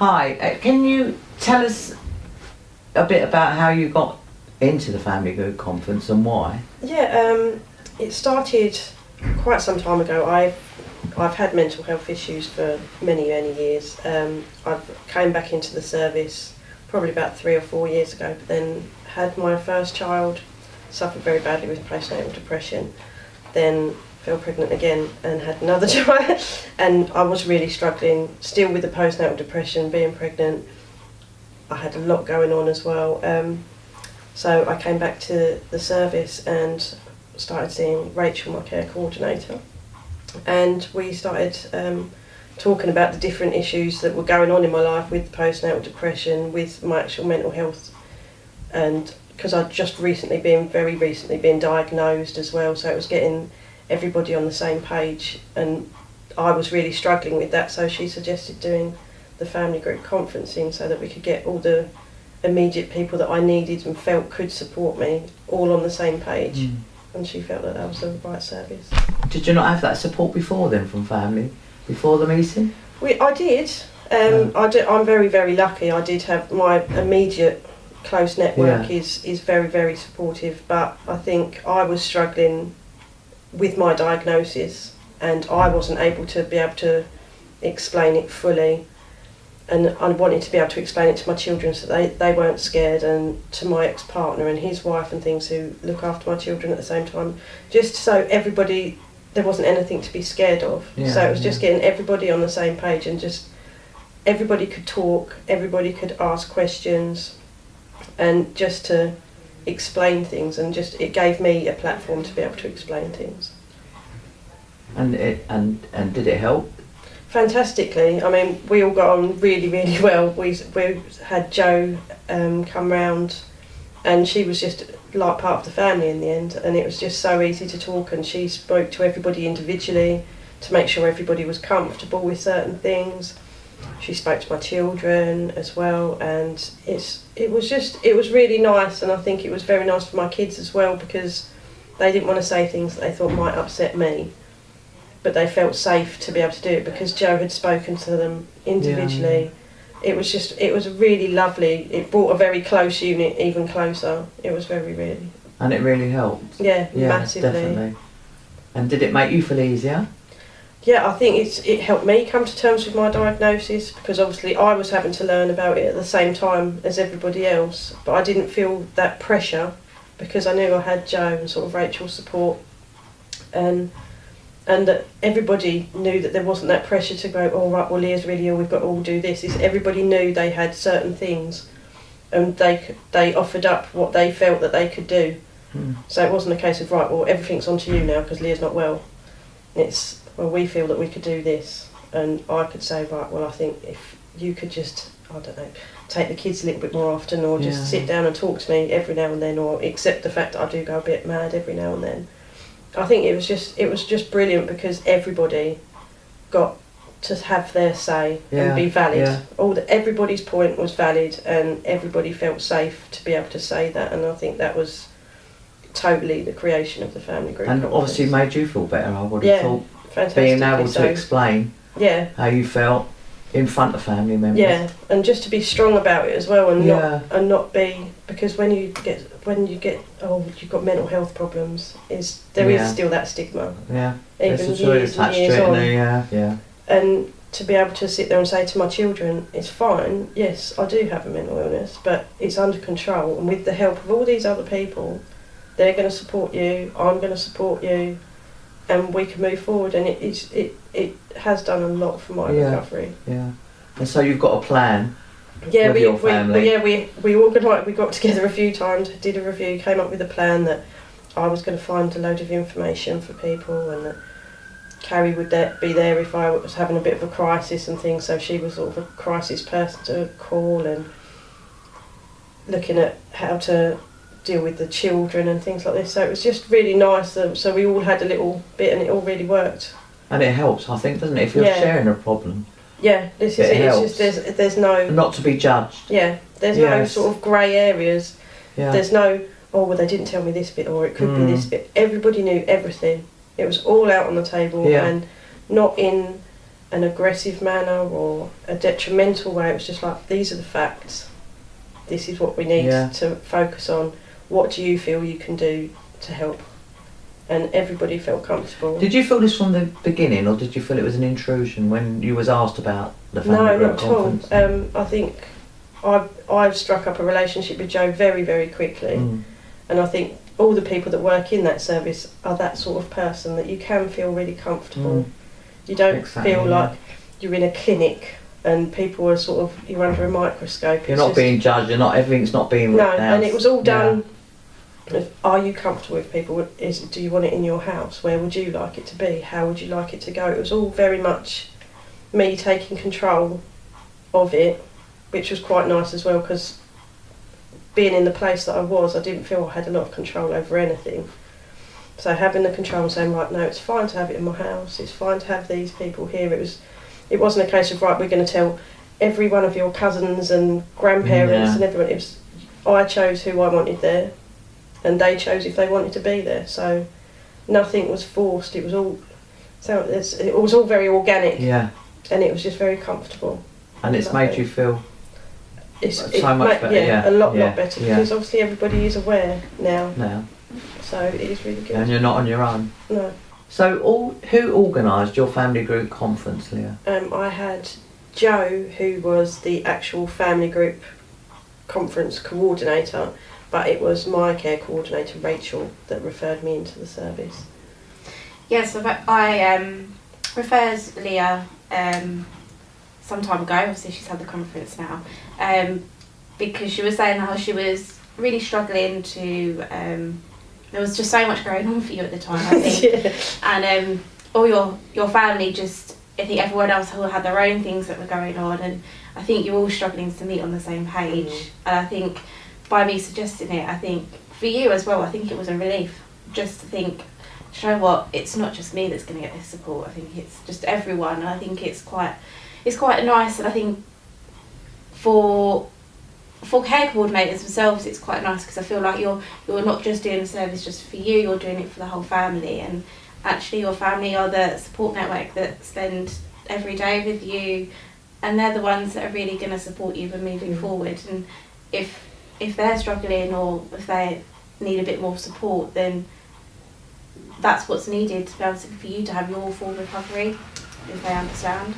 Hi, can you tell us a bit about how you got into the family group conference and why? Yeah, it started quite some time ago. I've had mental health issues for many years. I came back into the service probably about 3 or 4 years ago, but then had my first child, suffered very badly with postnatal depression, then fell pregnant again and had another child, and I was really struggling still with the postnatal depression, being pregnant. I had a lot going on as well, so I came back to the service and started seeing Rachel, my care coordinator, and we started talking about the different issues that were going on in my life with postnatal depression, with my actual mental health, and because I'd just very recently been diagnosed as well, so it was getting everybody on the same page, and I was really struggling with that, so she suggested doing the family group conferencing so that we could get all the immediate people that I needed and felt could support me all on the same page. And she felt that was the right service. Did you not have that support before then from family, before the meeting? I did. I'm very lucky. I did have my immediate close network is very supportive, but I think I was struggling with my diagnosis and I wasn't able to explain it fully, and I wanted to be able to explain it to my children so they weren't scared, and to my ex-partner and his wife and things who look after my children at the same time, just so everybody, there wasn't anything to be scared of. So it was just getting everybody on the same page, and just everybody could talk, everybody could ask questions, and just to explain things, and just it gave me a platform to be able to explain things. And did it help? Fantastically. I mean, we all got on really well. We had Jo come round, and she was just like part of the family in the end, and it was just so easy to talk, and she spoke to everybody individually to make sure everybody was comfortable with certain things. She spoke to my children as well, and it was really nice, and I think it was very nice for my kids as well, because they didn't want to say things that they thought might upset me, but they felt safe to be able to do it because Jo had spoken to them individually. It was really lovely. It brought a very close unit even closer. It was really. And it really helped? Yeah, massively. Definitely. And did it make you feel easier? Yeah, I think it helped me come to terms with my diagnosis, because obviously I was having to learn about it at the same time as everybody else, but I didn't feel that pressure because I knew I had Jo and sort of Rachel's support, and that everybody knew that there wasn't that pressure to go, oh right, well Leah's really ill, we've got to all do this. Everybody knew they had certain things, and they offered up what they felt that they could do. So it wasn't a case of, right, well everything's on to you now because Leah's not well. It's, well, we feel that we could do this, and I could say, right, well I think if you could just, I don't know, take the kids a little bit more often, or just sit down and talk to me every now and then, or accept the fact that I do go a bit mad every now and then. I think it was just brilliant because everybody got to have their say and be valid. Everybody's point was valid, and everybody felt safe to be able to say that, and I think that was totally the creation of the family group. And conference. obviously made you feel better, I would have thought. Fantastically being able to explain how you felt in front of family members. Yeah, and just to be strong about it as well, and not be, because when you get oh, you've got mental health problems, there is still that stigma. Yeah, even years and years on. And to be able to sit there and say to my children, it's fine, yes, I do have a mental illness, but it's under control, and with the help of all these other people, they're going to support you, I'm going to support you, and we can move forward. And it has done a lot for my recovery. Yeah. And so you've got a plan. Yeah, with your family. We organised. We got together a few times, did a review, came up with a plan that I was going to find a load of information for people, and that Carrie would be there if I was having a bit of a crisis and things. So she was sort of a crisis person to call, and looking at how to deal with the children and things like this. So it was just really nice. So we all had a little bit, and it all really worked. And it helps, I think, doesn't it? If you're sharing a problem. Yeah, this is it. It's just there's no, not to be judged. Yeah, there's no sort of grey areas. Yeah. There's no, oh well, they didn't tell me this bit, or it could be this bit. Everybody knew everything. It was all out on the table, and not in an aggressive manner or a detrimental way. It was just like, these are the facts. This is what we need to focus on. What do you feel you can do to help? And everybody felt comfortable. Did you feel this from the beginning, or did you feel it was an intrusion when you was asked about the family group conference? No, not at all. I think I've struck up a relationship with Joe very, very quickly. And I think all the people that work in that service are that sort of person that you can feel really comfortable. You don't feel like you're in a clinic and people are sort of, you're under a microscope. You're not being judged, everything's not being written out. And it was all done. Are you comfortable with people? Do you want it in your house? Where would you like it to be? How would you like it to go? It was all very much me taking control of it, which was quite nice as well, because being in the place that I was, I didn't feel I had a lot of control over anything. So having the control and saying, right, no, it's fine to have it in my house, it's fine to have these people here. It wasn't a case of, right, we're going to tell every one of your cousins and grandparents and everyone. It was, I chose who I wanted there, and they chose if they wanted to be there. So nothing was forced. It was all very organic. Yeah. And it was just very comfortable. And it's made you feel so much better. Yeah, a lot better, because obviously everybody is aware now. So it is really good. And you're not on your own. No. So who organised your family group conference, Leah? I had Joe, who was the actual family group conference coordinator, but it was my care coordinator, Rachel, that referred me into the service. Yes, I referred Leah some time ago. Obviously she's had the conference now, because she was saying how she was really struggling to, there was just so much going on for you at the time, I think. And all your family, just, I think everyone else who had their own things that were going on, and I think you're all struggling to meet on the same page. And I think by me suggesting it, I think for you as well, I think it was a relief just to think, do you know what, it's not just me that's going to get this support, I think it's just everyone. And I think it's quite nice, and I think for care coordinators themselves, it's quite nice, because I feel like you're not just doing the service just for you, you're doing it for the whole family. And actually your family are the support network that spend every day with you, and they're the ones that are really going to support you when moving forward. And if they're struggling, or if they need a bit more support, then that's what's needed to be able for you to have your full recovery, if they understand.